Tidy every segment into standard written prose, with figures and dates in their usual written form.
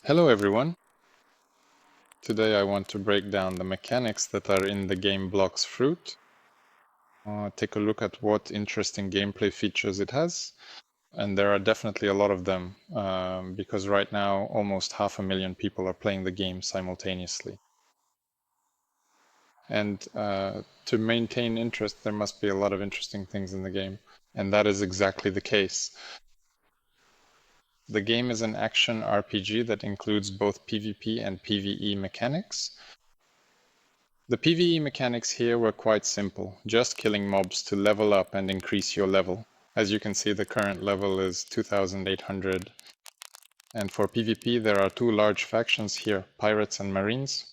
Hello everyone! Today I want to break down the mechanics that are in the game Blox Fruit. Take a look at what interesting gameplay features it has. And there are definitely a lot of them, because right now almost 500,000 people are playing the game simultaneously. And to maintain interest, there must be a lot of interesting things in the game. And that is exactly the case. The game is an action RPG that includes both PvP and PvE mechanics. The PvE mechanics here were quite simple, just killing mobs to level up and increase your level. As you can see, the current level is 2800. And for PvP there are two large factions here, pirates and marines.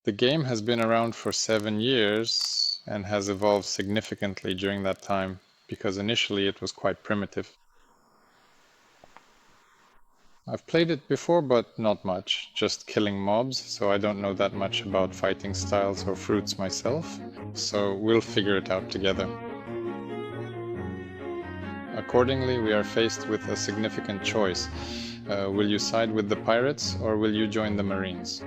The game has been around for 7 years and has evolved significantly during that time, because initially it was quite primitive. I've played it before, but not much, just killing mobs, so I don't know that much about fighting styles or fruits myself, so we'll figure it out together. Accordingly, we are faced with a significant choice. Will you side with the pirates or will you join the marines?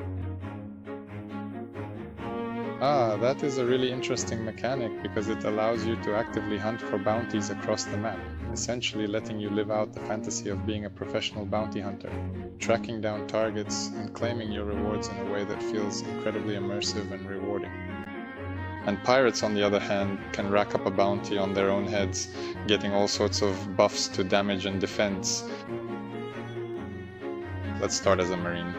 That is a really interesting mechanic because it allows you to actively hunt for bounties across the map, essentially letting you live out the fantasy of being a professional bounty hunter, tracking down targets and claiming your rewards in a way that feels incredibly immersive and rewarding. And pirates, on the other hand, can rack up a bounty on their own heads, getting all sorts of buffs to damage and defense. Let's start as a marine.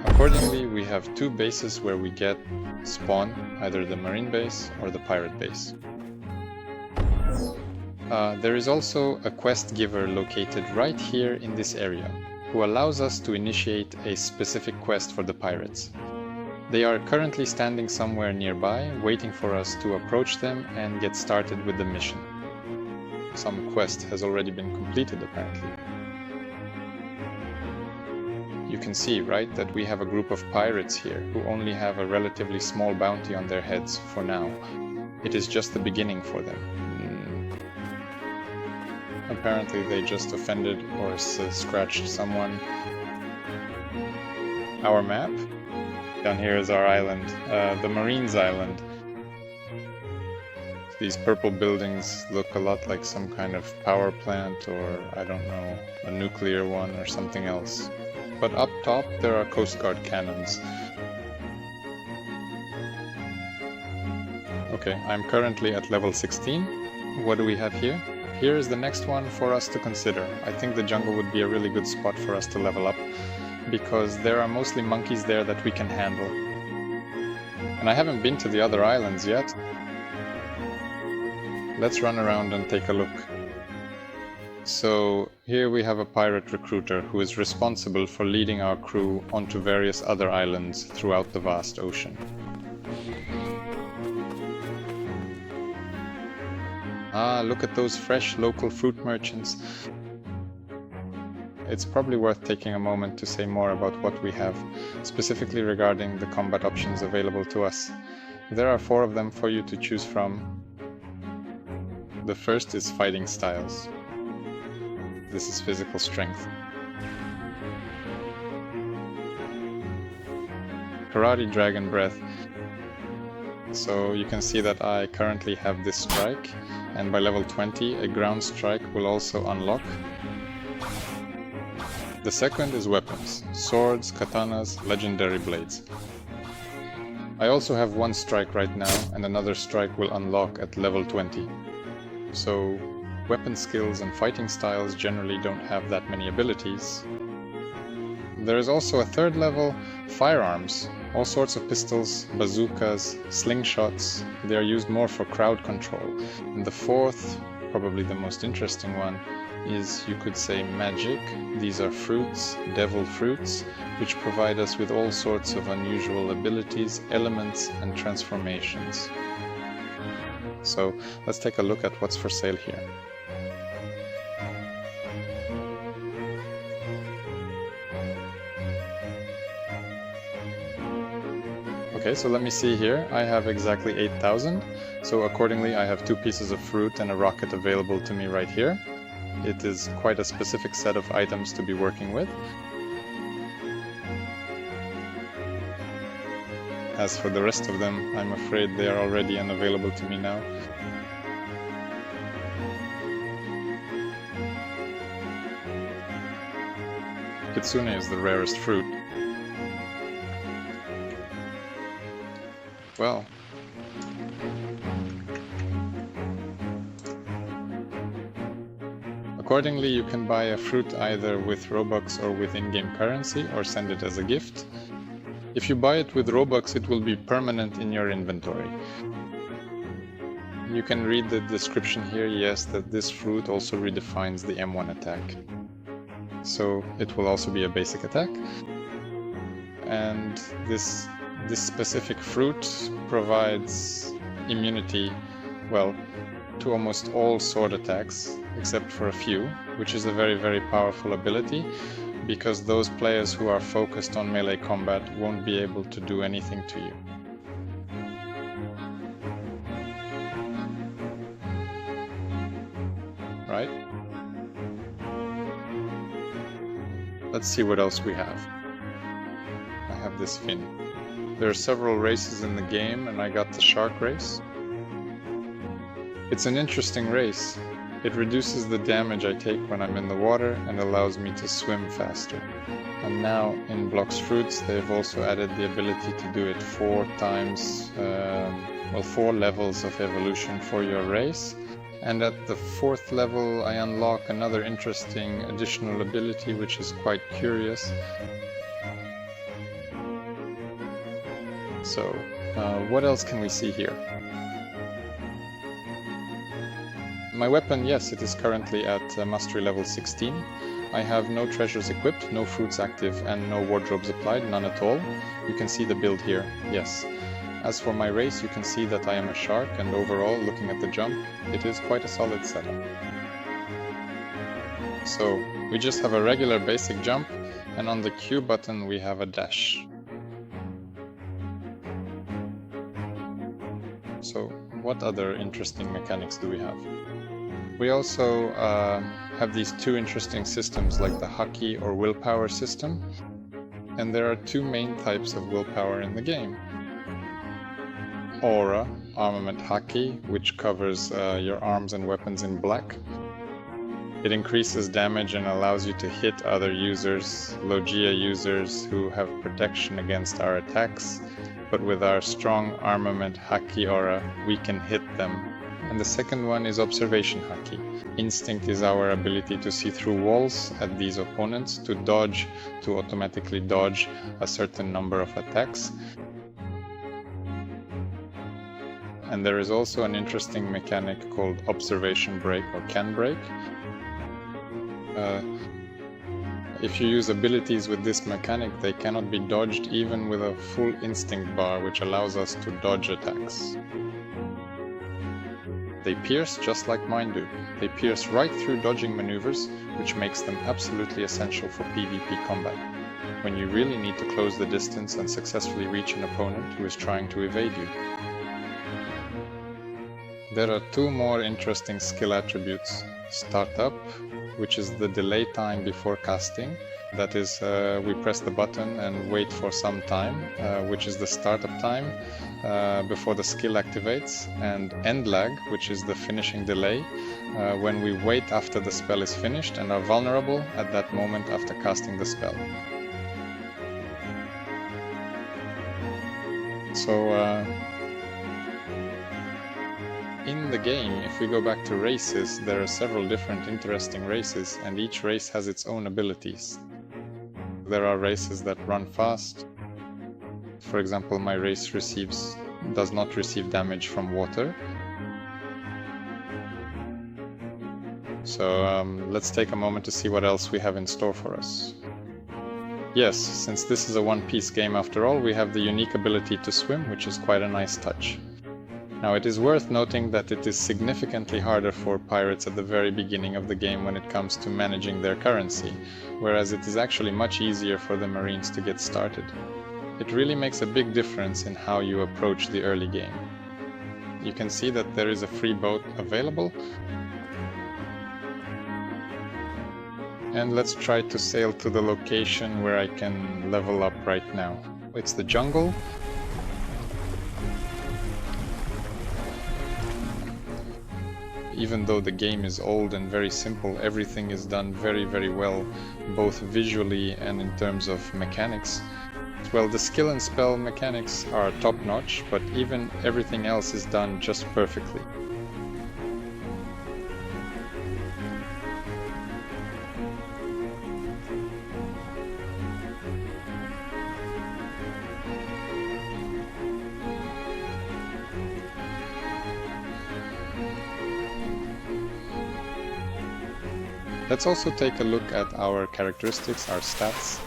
Accordingly, we have two bases where we get spawn, either the marine base or the pirate base. There is also a quest giver located right here in this area, who allows us to initiate a specific quest for the pirates. They are currently standing somewhere nearby, waiting for us to approach them and get started with the mission. Some quest has already been completed, apparently. You can see, right, that we have a group of pirates here who only have a relatively small bounty on their heads for now. It is just the beginning for them. Apparently they just offended or scratched someone. Our map? Down here is our island, the Marines Island. These purple buildings look a lot like some kind of power plant or, I don't know, a nuclear one or something else. But up top there are Coast Guard cannons. Okay, I'm currently at level 16. What do we have here? Here is the next one for us to consider. I think the jungle would be a really good spot for us to level up, because there are mostly monkeys there that we can handle. And I haven't been to the other islands yet. Let's run around and take a look. So here we have a pirate recruiter who is responsible for leading our crew onto various other islands throughout the vast ocean. Look at those fresh local fruit merchants. It's probably worth taking a moment to say more about what we have, specifically regarding the combat options available to us. There are 4 of them for you to choose from. The first is fighting styles. This is physical strength. Karate, Dragon Breath. So you can see that I currently have this strike, and by level 20 a ground strike will also unlock. The second is weapons, swords, katanas, legendary blades. I also have one strike right now, and another strike will unlock at level 20. So weapon skills and fighting styles generally don't have that many abilities. There is also a third level, firearms. All sorts of pistols, bazookas, slingshots. They are used more for crowd control. And the fourth, probably the most interesting one, is, you could say, magic. These are fruits, devil fruits, which provide us with all sorts of unusual abilities, elements, and transformations. So let's take a look at what's for sale here. Okay, so let me see here. I have exactly 8,000. So accordingly, I have 2 pieces of fruit and a rocket available to me right here. it is quite a specific set of items to be working with. As for the rest of them, I'm afraid they are already unavailable to me now. Kitsune is the rarest fruit. Well. Accordingly, you can buy a fruit either with Robux or with in-game currency, or send it as a gift. If you buy it with Robux, it will be permanent in your inventory. You can read the description here, yes, that this fruit also redefines the M1 attack. So it will also be a basic attack. And this specific fruit provides immunity, well, to almost all sword attacks, except for a few, which is a very, very powerful ability, because those players who are focused on melee combat won't be able to do anything to you. Right? Let's see what else we have. I have this fin. There are several races in the game, and I got the shark race. It's an interesting race. It reduces the damage I take when I'm in the water and allows me to swim faster. And now in Blox Fruits they've also added the ability to do it 4 levels of evolution for your race. And at the 4th level I unlock another interesting additional ability which is quite curious. So, what else can we see here? My weapon, yes, it is currently at mastery level 16. I have no treasures equipped, no fruits active, and no wardrobes applied, none at all. You can see the build here, yes. As for my race, you can see that I am a shark, and overall, looking at the jump, it is quite a solid setup. So, we just have a regular basic jump, and on the Q button we have a dash. So, what other interesting mechanics do we have? We also have these 2 interesting systems like the Haki or willpower system, and there are 2 main types of willpower in the game. Aura, armament Haki, which covers your arms and weapons in black. It increases damage and allows you to hit other users, Logia users who have protection against our attacks, but with our strong armament Haki aura, we can hit them. And the second one is Observation Haki. Instinct is our ability to see through walls at these opponents, to dodge, to automatically dodge a certain number of attacks. And there is also an interesting mechanic called Observation Break or Can Break. If you use abilities with this mechanic, they cannot be dodged even with a full instinct bar, which allows us to dodge attacks. They pierce just like mine do. They pierce right through dodging maneuvers, which makes them absolutely essential for PvP combat, when you really need to close the distance and successfully reach an opponent who is trying to evade you. There are 2 more interesting skill attributes. Startup, which is the delay time before casting. That is, we press the button and wait for some time, which is the startup time before the skill activates, and end lag, which is the finishing delay, when we wait after the spell is finished and are vulnerable at that moment after casting the spell. So, in the game, if we go back to races, there are several different interesting races, and each race has its own abilities. There are races that run fast. For example, my race does not receive damage from water. So let's take a moment to see what else we have in store for us. Yes, since this is a one-piece game after all, we have the unique ability to swim, which is quite a nice touch. Now, it is worth noting that it is significantly harder for pirates at the very beginning of the game when it comes to managing their currency, whereas it is actually much easier for the Marines to get started. It really makes a big difference in how you approach the early game. You can see that there is a free boat available. And let's try to sail to the location where I can level up right now. It's the jungle. Even though the game is old and very simple, everything is done very, very well, both visually and in terms of mechanics. Well, the skill and spell mechanics are top-notch, but even everything else is done just perfectly. Let's also take a look at our characteristics, our stats.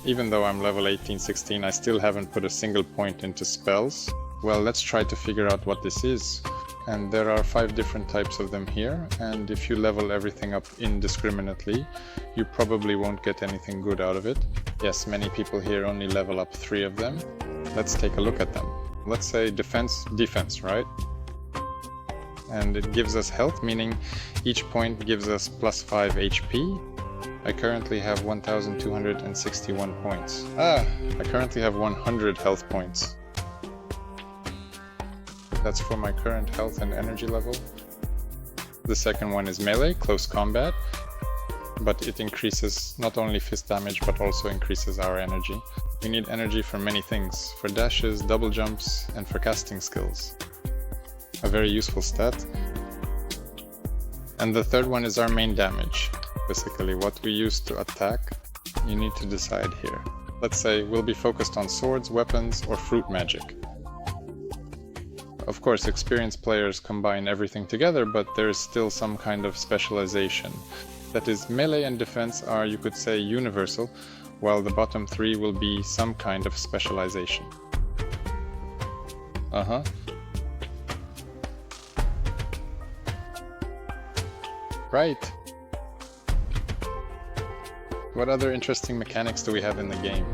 Even though I'm level 18-16, I still haven't put a single point into spells. Well, let's try to figure out what this is. And there are 5 different types of them here, and if you level everything up indiscriminately, you probably won't get anything good out of it. Yes, many people here only level up 3 of them. Let's take a look at them. Let's say defense, right? And it gives us health, meaning each point gives us plus 5 HP. I currently have 1261 points. I currently have 100 health points. That's for my current health and energy level. The second one is melee, close combat, but it increases not only fist damage but also increases our energy. We need energy for many things, for dashes, double jumps, and for casting skills. A very useful stat. And the third one is our main damage. Basically what we use to attack. You need to decide here. Let's say we'll be focused on swords, weapons, or fruit magic. Of course, experienced players combine everything together, but there is still some kind of specialization. That is, melee and defense are, you could say, universal, while the bottom 3 will be some kind of specialization. Right. What other interesting mechanics do we have in the game?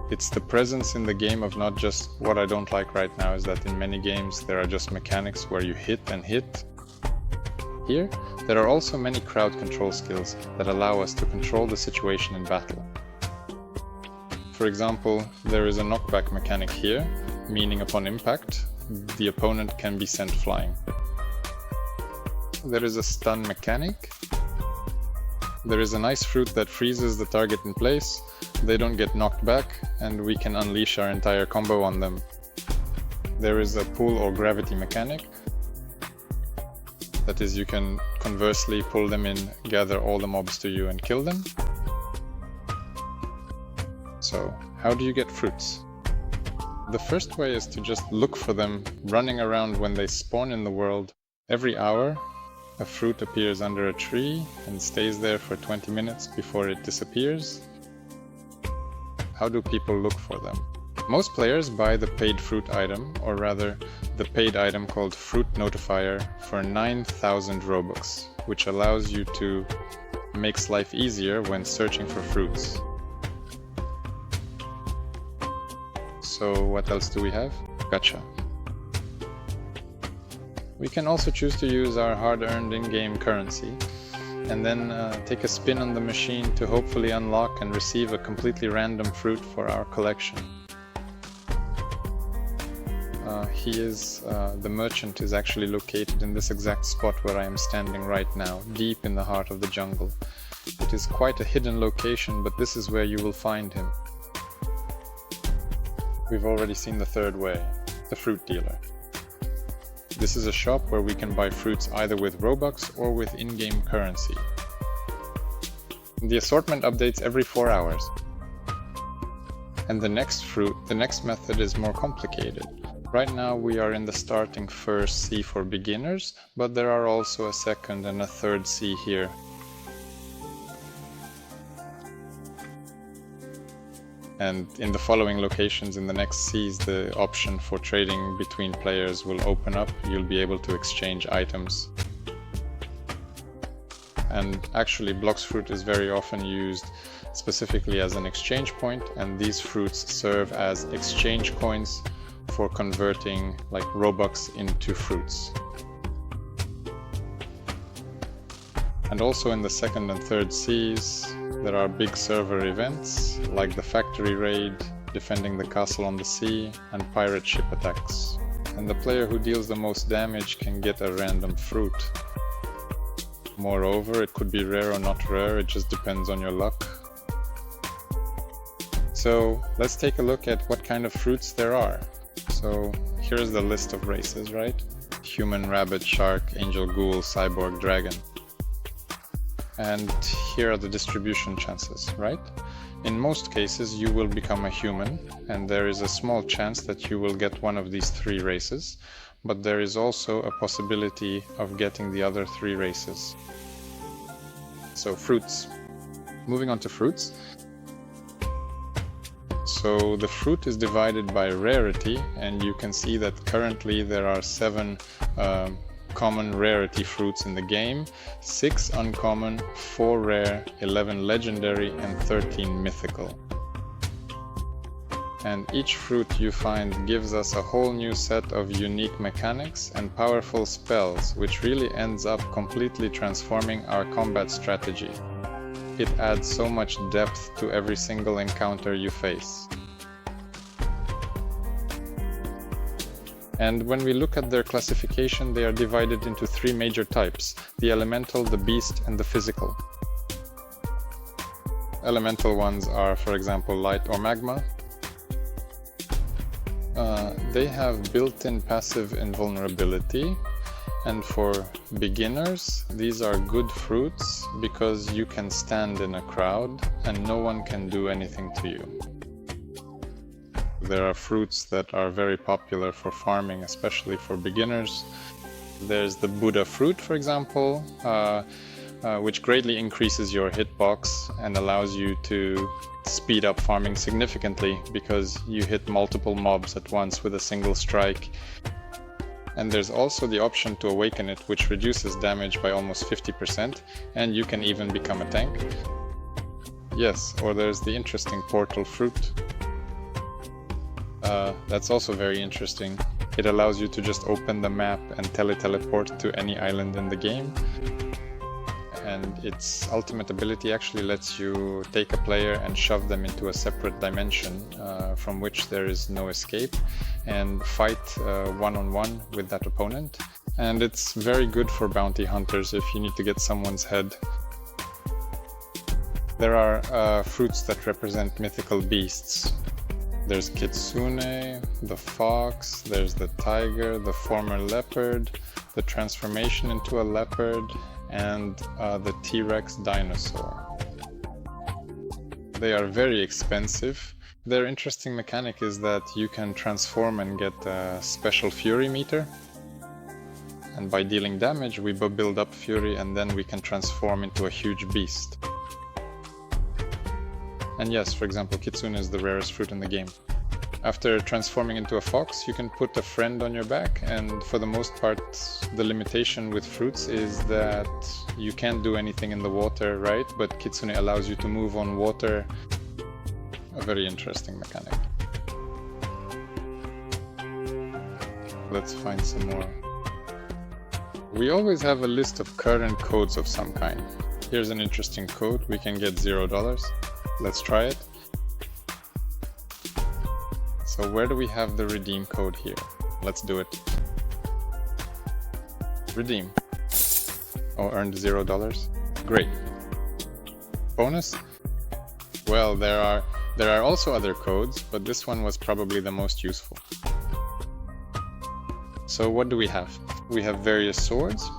It's the presence in the game of not just what I don't like right now is that in many games there are just mechanics where you hit and hit. Here, there are also many crowd control skills that allow us to control the situation in battle. For example, there is a knockback mechanic here, meaning upon impact, the opponent can be sent flying. There is a stun mechanic. There is an ice fruit that freezes the target in place, they don't get knocked back, and we can unleash our entire combo on them. There is a pull or gravity mechanic. That is, you can conversely pull them in, gather all the mobs to you and kill them. So, how do you get fruits? The first way is to just look for them running around when they spawn in the world. Every hour, a fruit appears under a tree and stays there for 20 minutes before it disappears. How do people look for them? Most players buy the paid fruit item, or rather, the paid item called Fruit Notifier for 9,000 Robux, which allows you to make life easier when searching for fruits. So what else do we have? Gacha. We can also choose to use our hard-earned in-game currency and then take a spin on the machine to hopefully unlock and receive a completely random fruit for our collection. The merchant is actually located in this exact spot where I am standing right now, deep in the heart of the jungle. It is quite a hidden location, but this is where you will find him. We've already seen the third way, the fruit dealer. This is a shop where we can buy fruits either with Robux or with in-game currency. The assortment updates every 4 hours. And the next method is more complicated. Right now we are in the starting first sea for beginners, but there are also a second and a third sea here. And in the following locations in the next seas, the option for trading between players will open up. You'll be able to exchange items. And actually, Blox fruit is very often used specifically as an exchange point, and these fruits serve as exchange coins for converting like Robux into fruits. And also in the second and third seas, There are big server events like the factory raid, defending the castle on the sea, and pirate ship attacks. And the player who deals the most damage can get a random fruit. Moreover, it could be rare or not rare, it just depends on your luck. So let's take a look at what kind of fruits there are. So here's the list of races, right? Human, rabbit, shark, angel, ghoul, cyborg, dragon. And here are the distribution chances, right? In most cases you will become a human, and there is a small chance that you will get one of these 3 races, but there is also a possibility of getting the other 3 races. So fruits. Moving on to fruits. So the fruit is divided by rarity, and you can see that currently there are 7 common rarity fruits in the game, 6 uncommon, 4 rare, 11 legendary, and 13 mythical. And each fruit you find gives us a whole new set of unique mechanics and powerful spells, which really ends up completely transforming our combat strategy. It adds so much depth to every single encounter you face. And when we look at their classification, they are divided into 3 major types: the elemental, the beast, and the physical. Elemental ones are, for example, light or magma. They have built-in passive invulnerability, and for beginners, these are good fruits because you can stand in a crowd and no one can do anything to you. There are fruits that are very popular for farming, especially for beginners. There's the Buddha fruit, for example, which greatly increases your hitbox and allows you to speed up farming significantly because you hit multiple mobs at once with a single strike. And there's also the option to awaken it, which reduces damage by almost 50%, and you can even become a tank. Yes, or there's the interesting portal fruit. That's also very interesting. It allows you to just open the map and teleport to any island in the game. And its ultimate ability actually lets you take a player and shove them into a separate dimension from which there is no escape, and fight one-on-one with that opponent. And it's very good for bounty hunters if you need to get someone's head. There are fruits that represent mythical beasts. There's Kitsune, the fox, there's the tiger, the former leopard, the transformation into a leopard, and the T-Rex dinosaur. They are very expensive. Their interesting mechanic is that you can transform and get a special fury meter. And by dealing damage, we build up fury, and then we can transform into a huge beast. And yes, for example, Kitsune is the rarest fruit in the game. After transforming into a fox, you can put a friend on your back, and for the most part, the limitation with fruits is that you can't do anything in the water, right? But Kitsune allows you to move on water. A very interesting mechanic. Let's find some more. We always have a list of current codes of some kind. Here's an interesting code. We can get $0. Let's try it. So where do we have the redeem code here? Let's do it. Redeem. Oh, earned $0. Great. Bonus? Well, there are also other codes, but this one was probably the most useful. So what do we have? We have various swords,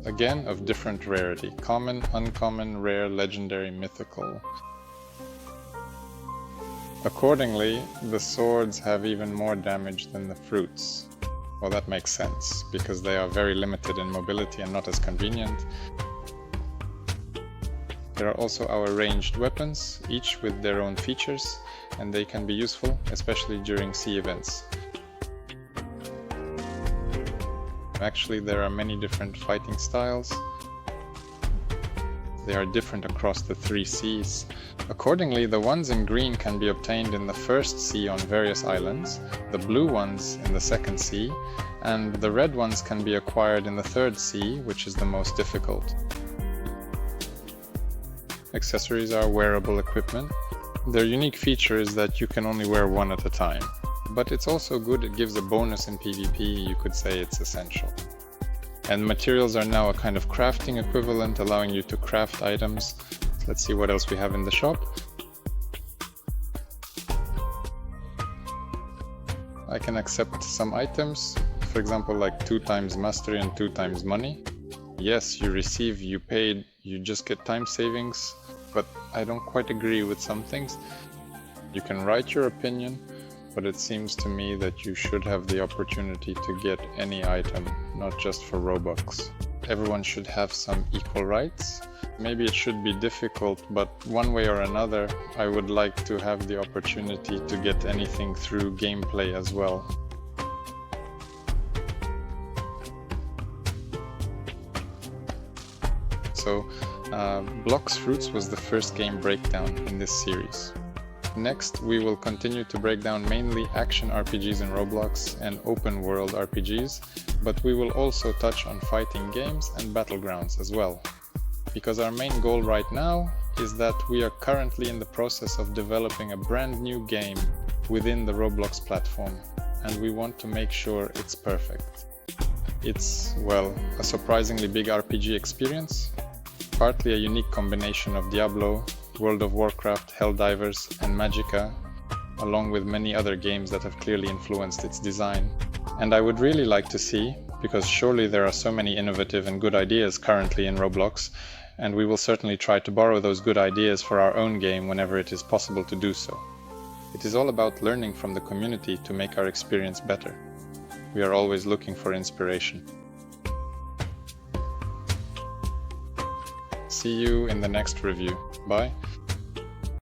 again of different rarity: common, uncommon, rare, legendary, mythical. Accordingly, the swords have even more damage than the fruits. Well, that makes sense, because they are very limited in mobility and not as convenient. There are also our ranged weapons, each with their own features, and they can be useful, especially during sea events. Actually, there are many different fighting styles. They are different across the 3 seas. Accordingly, the ones in green can be obtained in the first sea on various islands, the blue ones in the second sea, and the red ones can be acquired in the third sea, which is the most difficult. Accessories are wearable equipment. Their unique feature is that you can only wear one at a time. But it's also good, it gives a bonus in PvP, you could say it's essential. And materials are now a kind of crafting equivalent, allowing you to craft items. Let's see what else we have in the shop. I can accept some items, for example like 2 times mastery and 2 times money. Yes, you receive, you paid, you just get time savings, but I don't quite agree with some things. You can write your opinion, but it seems to me that you should have the opportunity to get any item, not just for Robux. Everyone should have some equal rights. Maybe it should be difficult, but one way or another, I would like to have the opportunity to get anything through gameplay as well. So, Blox Fruits was the first game breakdown in this series. Next, we will continue to break down mainly action RPGs in Roblox and open world RPGs, but we will also touch on fighting games and Battlegrounds as well. Because our main goal right now is that we are currently in the process of developing a brand new game within the Roblox platform, and we want to make sure it's perfect. It's, well, a surprisingly big RPG experience, partly a unique combination of Diablo, World of Warcraft, Helldivers, and Magicka, along with many other games that have clearly influenced its design. And I would really like to see, because surely there are so many innovative and good ideas currently in Roblox, and we will certainly try to borrow those good ideas for our own game whenever it is possible to do so. It is all about learning from the community to make our experience better. We are always looking for inspiration. See you in the next review. Bye.